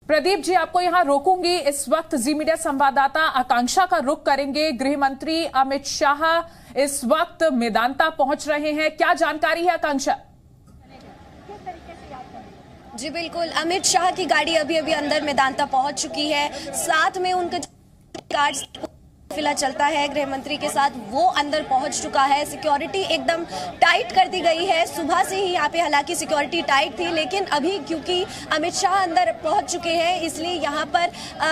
प्रदीप जी, आपको यहां रोकूंगी। इस वक्त जी मीडिया संवाददाता आकांक्षा का रुख करेंगे। गृह मंत्री अमित शाह इस वक्त मेदांता पहुंच रहे हैं, क्या जानकारी है आकांक्षा? जी बिल्कुल, अमित शाह की गाड़ी अभी अभी अंदर मेदांता पहुंच चुकी है। साथ में उनका गार्ड्स काफिला चलता है गृह मंत्री के साथ, वो अंदर पहुंच चुका है। सिक्योरिटी एकदम टाइट कर दी गई है। सुबह से ही यहाँ पे हालांकि सिक्योरिटी टाइट थी, लेकिन अभी क्योंकि अमित शाह अंदर पहुंच चुके हैं, इसलिए यहाँ पर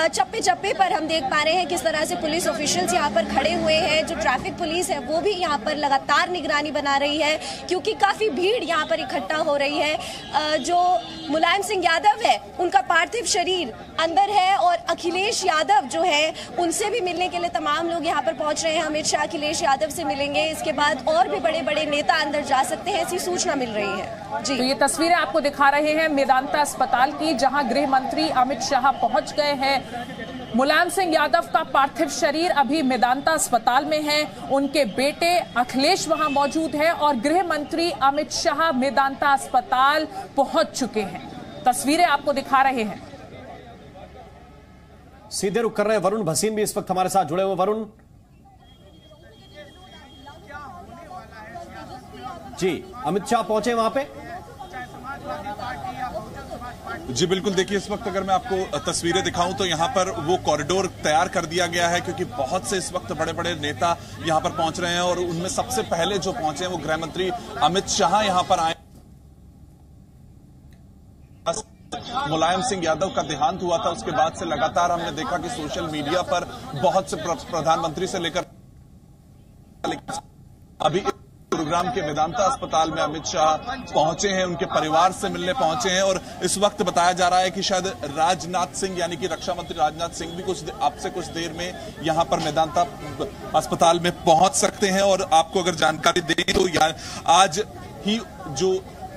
चप्पे चप्पे पर हम देख पा रहे हैं किस तरह से पुलिस ऑफिशियल्स यहाँ पर खड़े हुए हैं। जो ट्रैफिक पुलिस है वो भी यहाँ पर लगातार निगरानी बना रही है, क्योंकि काफी भीड़ यहाँ पर इकट्ठा हो रही है। जो मुलायम सिंह यादव है उनका पार्थिव शरीर अंदर है, और अखिलेश यादव जो है उनसे भी मिलने के लिए तमाम लोग यहाँ पर पहुंच रहे हैं। अमित शाह अखिलेश यादव से मिलेंगे, इसके बाद और भी बड़े बड़े नेता अंदर जा सकते हैं, ऐसी सूचना मिल रही है। जी, तो ये तस्वीरें आपको दिखा रहे हैं मेदांता अस्पताल की, जहां गृह मंत्री अमित शाह पहुंच गए हैं। मुलायम सिंह यादव का पार्थिव शरीर अभी मेदांता अस्पताल में है, उनके बेटे अखिलेश वहां मौजूद है और गृह मंत्री अमित शाह मेदांता अस्पताल पहुंच चुके हैं। तस्वीरें आपको दिखा रहे हैं। सीधे रुक कर रहे हैं वरुण भसीन भी इस वक्त हमारे साथ जुड़े हुए। वरुण जी, अमित शाह पहुंचे वहां पे? जी बिल्कुल, देखिए इस वक्त अगर मैं आपको तस्वीरें दिखाऊं तो यहाँ पर वो कॉरिडोर तैयार कर दिया गया है, क्योंकि बहुत से इस वक्त बड़े बड़े नेता यहाँ पर पहुंच रहे हैं, और उनमें सबसे पहले जो पहुंचे हैं वो गृह मंत्री अमित शाह यहाँ पर आए। मुलायम सिंह यादव का देहांत हुआ था, उसके बाद से लगातार हमने देखा कि सोशल मीडिया पर बहुत से प्रधानमंत्री से लेकर अभी गुरुग्राम के मेदांता अस्पताल में अमित शाह पहुंचे हैं, उनके परिवार से मिलने पहुंचे हैं। और इस वक्त बताया जा रहा है कि शायद राजनाथ सिंह यानी कि रक्षा मंत्री राजनाथ सिंह भी आपसे कुछ देर में यहां पर मेदांता अस्पताल में पहुंच सकते हैं। और आपको अगर जानकारी दें तो आज ही जो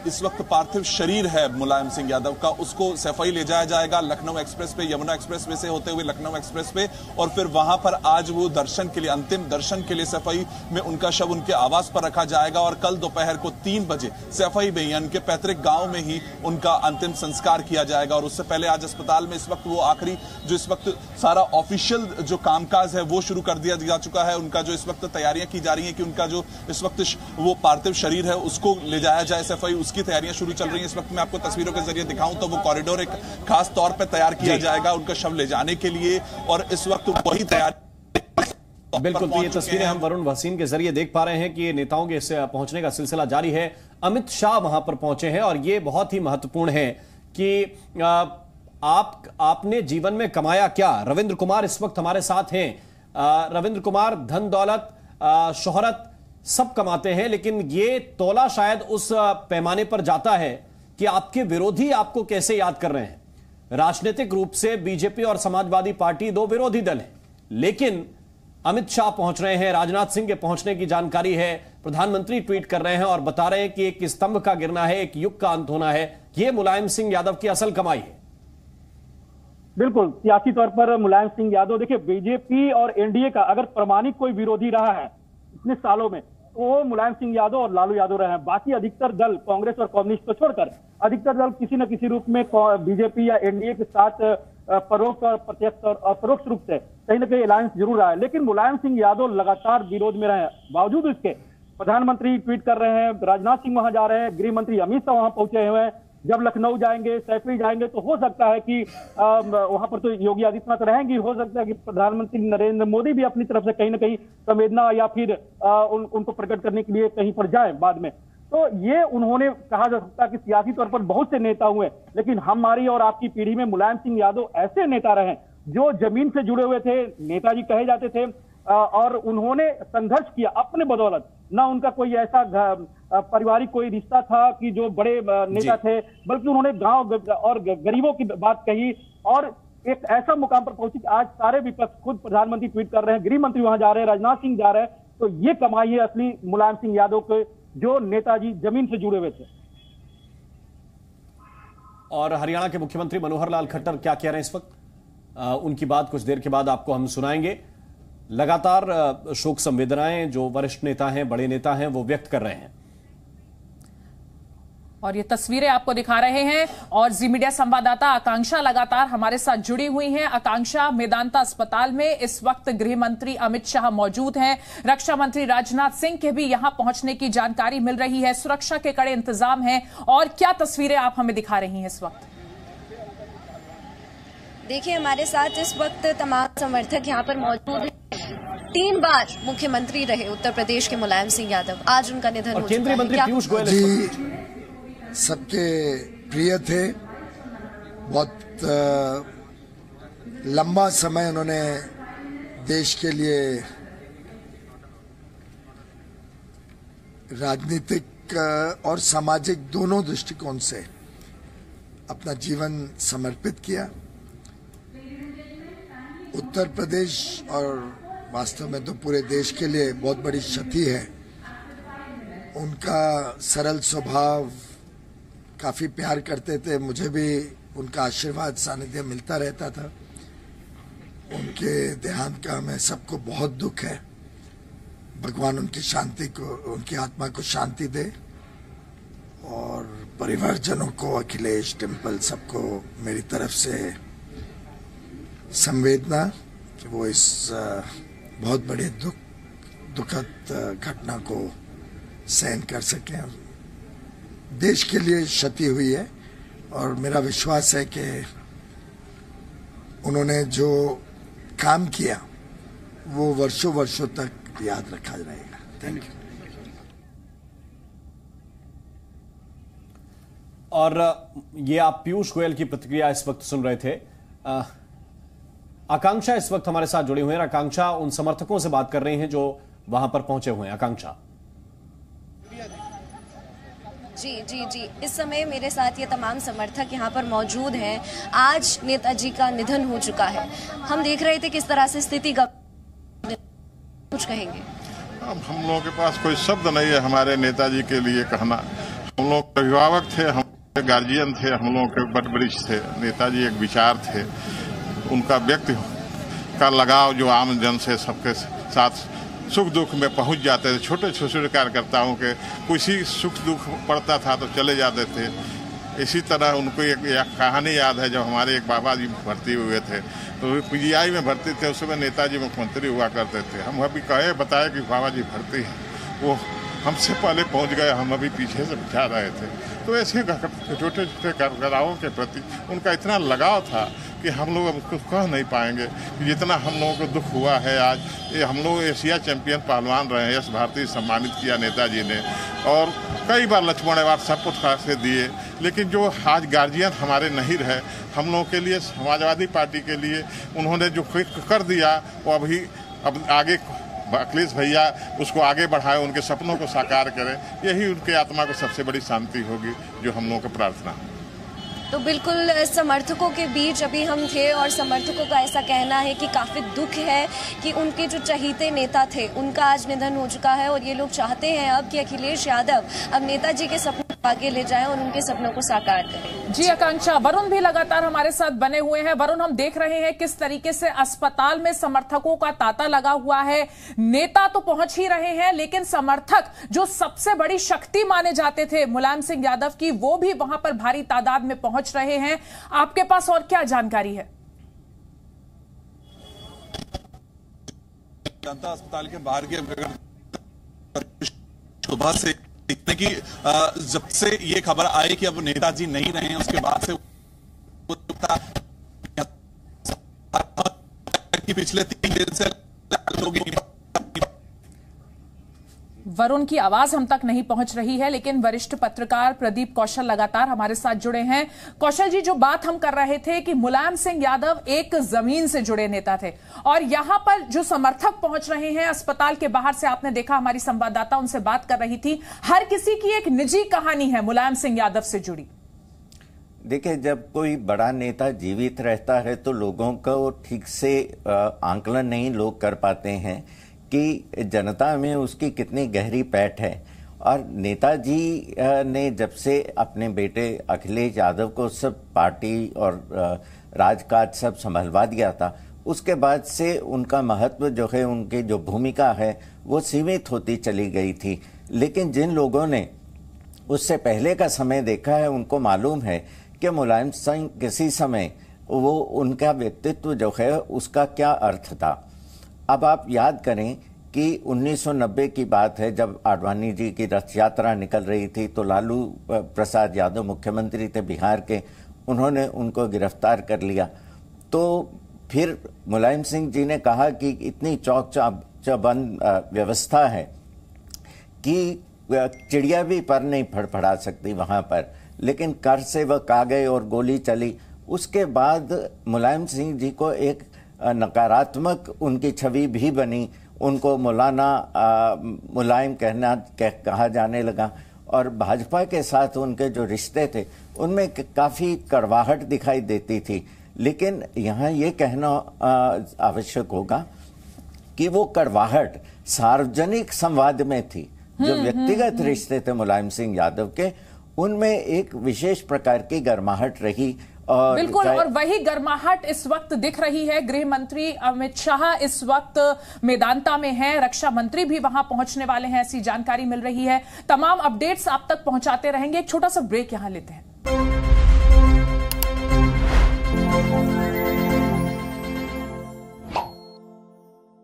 इस वक्त पार्थिव शरीर है मुलायम सिंह यादव का, उसको सैफई ले जाया जाएगा लखनऊ एक्सप्रेस पे, यमुना एक्सप्रेस वे से होते हुए लखनऊ एक्सप्रेस पे, और फिर वहां पर आज वो दर्शन के लिए, अंतिम दर्शन के लिए सैफई में उनका शव उनके आवास पर रखा जाएगा, और कल दोपहर को 3 बजे सैफई में ही उनके पैतृक गांव में ही उनका अंतिम संस्कार किया जाएगा। और उससे पहले आज अस्पताल में इस वक्त वो आखिरी जो इस वक्त सारा ऑफिशियल जो कामकाज है वो शुरू कर दिया जा चुका है। उनका जो इस वक्त तैयारियां की जा रही है कि उनका जो इस वक्त वो पार्थिव शरीर है उसको ले जाया जाए सैफई, की तैयारियां शुरू चल रही हैं। इस वक्त मैं आपको तस्वीरों के जरिए दिखाऊं तो वो कॉरिडोर एक खास तौर पे तैयार किया जाएगा उनका शव ले जाने के लिए, और इस वक्त वही तैयारी। बिल्कुल, तो ये तस्वीरें हम वरुण भसीन के जरिए देख पा रहे हैं कि नेताओं के पहुंचने का सिलसिला जारी है। अमित शाह वहां पर पहुंचे हैं, और ये बहुत ही महत्वपूर्ण है कि आपने जीवन में कमाया क्या। रविंद्र कुमार इस वक्त हमारे साथ हैं। रविंद्र कुमार, धन दौलत शोहरत सब कमाते हैं, लेकिन ये तौला शायद उस पैमाने पर जाता है कि आपके विरोधी आपको कैसे याद कर रहे हैं। राजनीतिक रूप से बीजेपी और समाजवादी पार्टी 2 विरोधी दल हैं, लेकिन अमित शाह पहुंच रहे हैं। राजनाथ सिंह के पहुंचने की जानकारी है, प्रधानमंत्री ट्वीट कर रहे हैं और बता रहे हैं कि एक स्तंभ का गिरना है, एक युग का अंत होना है। यह मुलायम सिंह यादव की असल कमाई है। बिल्कुल, सियासी तौर पर मुलायम सिंह यादव, देखिए बीजेपी और एनडीए का अगर प्रमाणिक कोई विरोधी रहा है इतने सालों में, वो मुलायम सिंह यादव और लालू यादव रहे हैं। बाकी अधिकतर दल, कांग्रेस और कम्युनिस्ट को छोड़कर अधिकतर दल किसी न किसी रूप में बीजेपी या एनडीए के साथ परोक्ष और प्रत्यक्ष और अपरोक्ष रूप से कहीं न कहीं अलायंस जरूर रहा है। लेकिन मुलायम सिंह यादव लगातार विरोध में रहे, बावजूद इसके प्रधानमंत्री ट्वीट कर रहे हैं, राजनाथ सिंह वहां जा रहे हैं, गृह मंत्री अमित शाह वहां पहुंचे हुए हैं। जब लखनऊ जाएंगे, सैफई जाएंगे, तो हो सकता है कि वहां पर तो योगी आदित्यनाथ रहेंगे, हो सकता है कि प्रधानमंत्री नरेंद्र मोदी भी अपनी तरफ से कहीं ना कहीं संवेदना या फिर उनको प्रकट करने के लिए कहीं पर जाए बाद में। तो ये उन्होंने कहा जा सकता है कि सियासी तौर पर बहुत से नेता हुए, लेकिन हमारी और आपकी पीढ़ी में मुलायम सिंह यादव ऐसे नेता रहे जो जमीन से जुड़े हुए थे, नेताजी कहे जाते थे, और उन्होंने संघर्ष किया अपने बदौलत। ना उनका कोई ऐसा पारिवारिक कोई रिश्ता था कि जो बड़े नेता थे, बल्कि उन्होंने गांव और गरीबों की बात कही, और एक ऐसा मुकाम पर पहुंची कि आज सारे विपक्ष, खुद प्रधानमंत्री ट्वीट कर रहे हैं, गृह मंत्री वहां जा रहे हैं, राजनाथ सिंह जा रहे हैं। तो ये कमाई है असली मुलायम सिंह यादव के, जो नेताजी जमीन से जुड़े हुए थे। और हरियाणा के मुख्यमंत्री मनोहर लाल खट्टर क्या कह रहे हैं इस वक्त, उनकी बात कुछ देर के बाद आपको हम सुनाएंगे। लगातार शोक संवेदनाएं जो वरिष्ठ नेता हैं, बड़े नेता हैं, वो व्यक्त कर रहे हैं। और ये तस्वीरें आपको दिखा रहे हैं और जी मीडिया संवाददाता आकांक्षा लगातार हमारे साथ जुड़ी हुई हैं। आकांक्षा, मेदांता अस्पताल में इस वक्त गृह मंत्री अमित शाह मौजूद हैं, रक्षा मंत्री राजनाथ सिंह के भी यहां पहुंचने की जानकारी मिल रही है, सुरक्षा के कड़े इंतजाम हैं। और क्या तस्वीरें आप हमें दिखा रही हैं इस वक्त? देखिए, हमारे साथ इस वक्त तमाम समर्थक यहाँ पर मौजूद हैं। 3 बार मुख्यमंत्री रहे उत्तर प्रदेश के मुलायम सिंह यादव, आज उनका निधन हो चुका है। केंद्रीय मंत्री पीयूष गोयल जी सबके प्रिय थे। बहुत लंबा समय उन्होंने देश के लिए राजनीतिक और सामाजिक दोनों दृष्टिकोण से अपना जीवन समर्पित किया। उत्तर प्रदेश और वास्तव में तो पूरे देश के लिए बहुत बड़ी क्षति है। उनका सरल स्वभाव, काफी प्यार करते थे, मुझे भी उनका आशीर्वाद सानिध्य मिलता रहता था। उनके देहांत का हमें सबको बहुत दुख है। भगवान उनकी शांति को, उनकी आत्मा को शांति दे और परिवारजनों को, अखिलेश, डिम्पल, सबको मेरी तरफ से संवेदना कि वो इस बहुत बड़े दुखद घटना को सहन कर सकें। देश के लिए क्षति हुई है और मेरा विश्वास है कि उन्होंने जो काम किया वो वर्षों वर्षों तक याद रखा रहेगा। Thank you. और ये आप पीयूष गोयल की प्रतिक्रिया इस वक्त सुन रहे थे। आकांक्षा इस वक्त हमारे साथ जुड़े हुए हैं। आकांक्षा उन समर्थकों से बात कर रही हैं जो वहां पर पहुंचे हुए हैं। आकांक्षा जी, इस समय मेरे साथ ये तमाम समर्थक यहाँ पर मौजूद हैं। आज नेताजी का निधन हो चुका है। हम देख रहे थे किस तरह से स्थिति कुछ कहेंगे? अब हम लोगों के पास कोई शब्द नहीं है हमारे नेताजी के लिए कहना। हम लोग अभिभावक थे, हम गार्जियन थे, हम लोगों के बटवृक्ष थे। नेताजी एक विचार थे, उनका व्यक्ति का लगाव जो आम जन से सबके साथ सुख दुख में पहुंच जाते थे। छोटे छोटे कार्यकर्ताओं के कुछ सुख दुख पड़ता था तो चले जाते थे। इसी तरह उनको एक कहानी याद है, जब हमारे एक बाबा जी भर्ती हुए थे तो पीजीआई में भर्ती थे, उस समय नेताजी मुख्यमंत्री हुआ करते थे। हम अभी बताए कि बाबा जी भर्ती हैं, वो हमसे पहले पहुंच गए, हम अभी पीछे से बिठा रहे थे। तो ऐसे छोटे छोटे कार्यकर्ताओं के प्रति उनका इतना लगाव था कि हम लोग उसको कह नहीं पाएंगे कि जितना हम लोगों को दुख हुआ है। आज ये हम लोग एशिया चैंपियन पहलवान रहे हैं, यश भारती सम्मानित किया नेताजी ने और कई बार लक्ष्मण अवार्ड सब कुछ से दिए, लेकिन जो आज गार्जियन हमारे नहीं रहे, हम लोगों के लिए, समाजवादी पार्टी के लिए उन्होंने जो कर दिया वो अब आगे अखिलेश भैया उसको आगे बढ़ाए, उनके सपनों को साकार करें, यही उनके आत्मा को सबसे बड़ी शांति होगी जो हम लोगों की प्रार्थना है। तो बिल्कुल समर्थकों के बीच अभी हम थे और समर्थकों का ऐसा कहना है कि काफ़ी दुख है कि उनके जो चहीते नेता थे उनका आज निधन हो चुका है और ये लोग चाहते हैं अब कि अखिलेश यादव अब नेताजी के सपनों को आगे ले जाएं और उनके सपनों को साकार करें। जी आकांक्षा, वरुण भी लगातार हमारे साथ बने हुए हैं। वरुण, हम देख रहे हैं किस तरीके से अस्पताल में समर्थकों का तांता लगा हुआ है। नेता तो पहुंच ही रहे हैं, लेकिन समर्थक जो सबसे बड़ी शक्ति माने जाते थे मुलायम सिंह यादव की, वो भी वहां पर भारी तादाद में पहुंच रहे हैं। आपके पास और क्या जानकारी है? जनता अस्पताल के बाहर के सुबह से दिखने की जब से ये खबर आई कि अब नेताजी नहीं रहे हैं, उसके बाद से पिछले 3 दिन से लोग वरुण की आवाज हम तक नहीं पहुंच रही है, लेकिन वरिष्ठ पत्रकार प्रदीप कौशल लगातार हमारे साथ जुड़े हैं। कौशल जी, जो बात हम कर रहे थे कि मुलायम सिंह यादव एक जमीन से जुड़े नेता थे और यहां पर जो समर्थक पहुंच रहे हैं अस्पताल के बाहर से, आपने देखा हमारी संवाददाता उनसे बात कर रही थी, हर किसी की एक निजी कहानी है मुलायम सिंह यादव से जुड़ी। देखिए, जब कोई बड़ा नेता जीवित रहता है तो लोगों को ठीक से आंकलन नहीं लोग कर पाते हैं कि जनता में उसकी कितनी गहरी पैठ है। और नेताजी ने जब से अपने बेटे अखिलेश यादव को सब पार्टी और राजकाज सब संभलवा दिया था, उसके बाद से उनका महत्व जो है, उनकी जो भूमिका है वो सीमित होती चली गई थी। लेकिन जिन लोगों ने उससे पहले का समय देखा है, उनको मालूम है कि मुलायम सिंह किसी समय वो उनका व्यक्तित्व जो है उसका क्या अर्थ था। अब आप याद करें कि 1990 की बात है, जब आडवाणी जी की रथ यात्रा निकल रही थी तो लालू प्रसाद यादव मुख्यमंत्री थे बिहार के, उन्होंने उनको गिरफ्तार कर लिया। तो फिर मुलायम सिंह जी ने कहा कि इतनी चौक चौबंद व्यवस्था है कि चिड़िया भी पर नहीं फड़फड़ा सकती वहां पर, लेकिन कर सेवक आ गए और गोली चली। उसके बाद मुलायम सिंह जी को एक नकारात्मक उनकी छवि भी बनी, उनको मौलाना मुलायम कहा जाने लगा और भाजपा के साथ उनके जो रिश्ते थे उनमें काफ़ी कड़वाहट दिखाई देती थी। लेकिन यहाँ ये कहना आवश्यक होगा कि वो कड़वाहट सार्वजनिक संवाद में थी, जो व्यक्तिगत रिश्ते थे मुलायम सिंह यादव के, उनमें एक विशेष प्रकार की गर्माहट रही। और बिल्कुल, और वही गर्माहट इस वक्त दिख रही है। गृह मंत्री अमित शाह इस वक्त मेदांता में हैं, रक्षा मंत्री भी वहां पहुंचने वाले हैं, ऐसी जानकारी मिल रही है। तमाम अपडेट्स आप तक पहुंचाते रहेंगे। एक छोटा सा ब्रेक यहां लेते हैं।